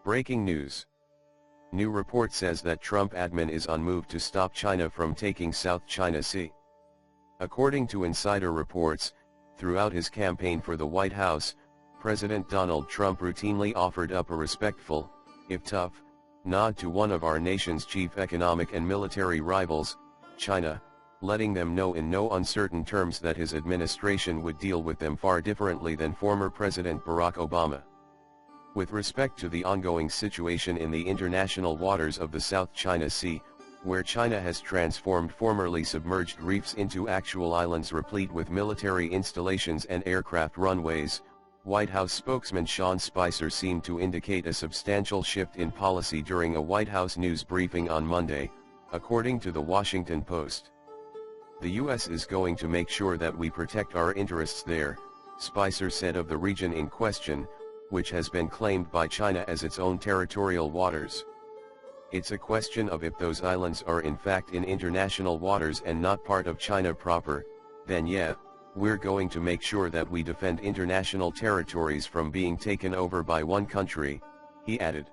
Breaking news. New report says that Trump admin is on move to stop China from taking South China Sea. According to insider reports, throughout his campaign for the White House, President Donald Trump routinely offered up a respectful, if tough, nod to one of our nation's chief economic and military rivals, China, letting them know in no uncertain terms that his administration would deal with them far differently than former President Barack Obama. With respect to the ongoing situation in the international waters of the South China Sea, where China has transformed formerly submerged reefs into actual islands replete with military installations and aircraft runways, White House spokesman Sean Spicer seemed to indicate a substantial shift in policy during a White House news briefing on Monday, according to the Washington Post. The U.S. is going to make sure that we protect our interests there, Spicer said of the region in question, which has been claimed by China as its own territorial waters. It's a question of if those islands are in fact in international waters and not part of China proper, then yeah, we're going to make sure that we defend international territories from being taken over by one country, he added.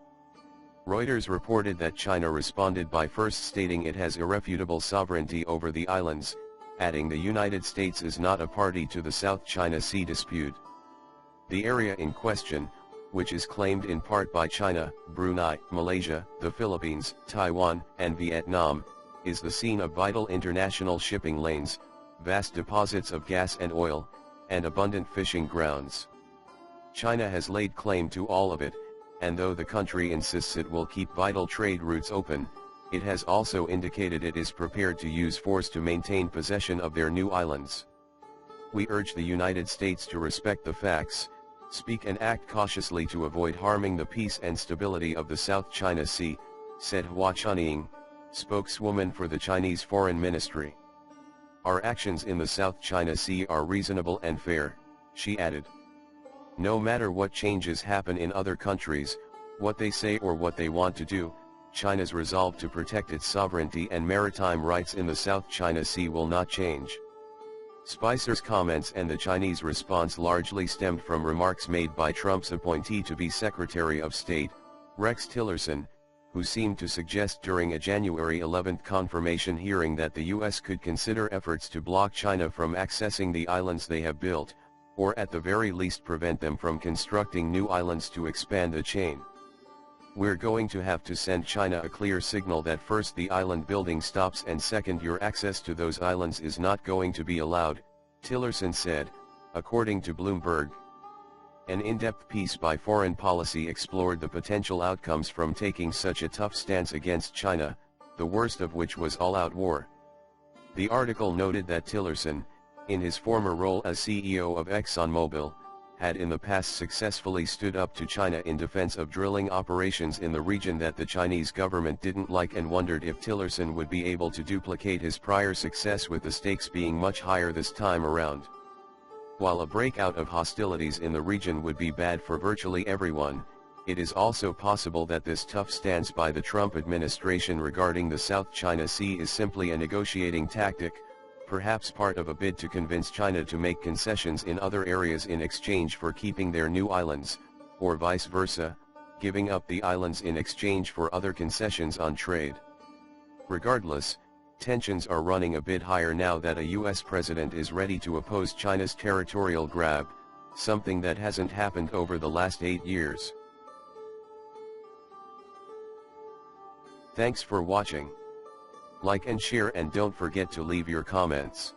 Reuters reported that China responded by first stating it has irrefutable sovereignty over the islands, adding the United States is not a party to the South China Sea dispute. The area in question, which is claimed in part by China, Brunei, Malaysia, the Philippines, Taiwan, and Vietnam, is the scene of vital international shipping lanes, vast deposits of gas and oil, and abundant fishing grounds. China has laid claim to all of it, and though the country insists it will keep vital trade routes open, it has also indicated it is prepared to use force to maintain possession of their new islands. We urge the United States to respect the facts, speak and act cautiously to avoid harming the peace and stability of the South China Sea, said Hua Chunying, spokeswoman for the Chinese Foreign Ministry. Our actions in the South China Sea are reasonable and fair, she added. No matter what changes happen in other countries, what they say or what they want to do, China's resolve to protect its sovereignty and maritime rights in the South China Sea will not change. Spicer's comments and the Chinese response largely stemmed from remarks made by Trump's appointee to be Secretary of State, Rex Tillerson, who seemed to suggest during a January 11 confirmation hearing that the U.S. could consider efforts to block China from accessing the islands they have built, or at the very least prevent them from constructing new islands to expand the chain. We're going to have to send China a clear signal that first the island building stops and second your access to those islands is not going to be allowed, Tillerson said, according to Bloomberg. An in-depth piece by Foreign Policy explored the potential outcomes from taking such a tough stance against China, the worst of which was all-out war. The article noted that Tillerson, in his former role as CEO of ExxonMobil, had in the past successfully stood up to China in defense of drilling operations in the region that the Chinese government didn't like and wondered if Tillerson would be able to duplicate his prior success with the stakes being much higher this time around. While a breakout of hostilities in the region would be bad for virtually everyone, it is also possible that this tough stance by the Trump administration regarding the South China Sea is simply a negotiating tactic, perhaps part of a bid to convince China to make concessions in other areas in exchange for keeping their new islands, or vice versa, giving up the islands in exchange for other concessions on trade. Regardless, tensions are running a bit higher now that a U.S. president is ready to oppose China's territorial grab, something that hasn't happened over the last 8 years. Thanks for watching. Like and share and don't forget to leave your comments.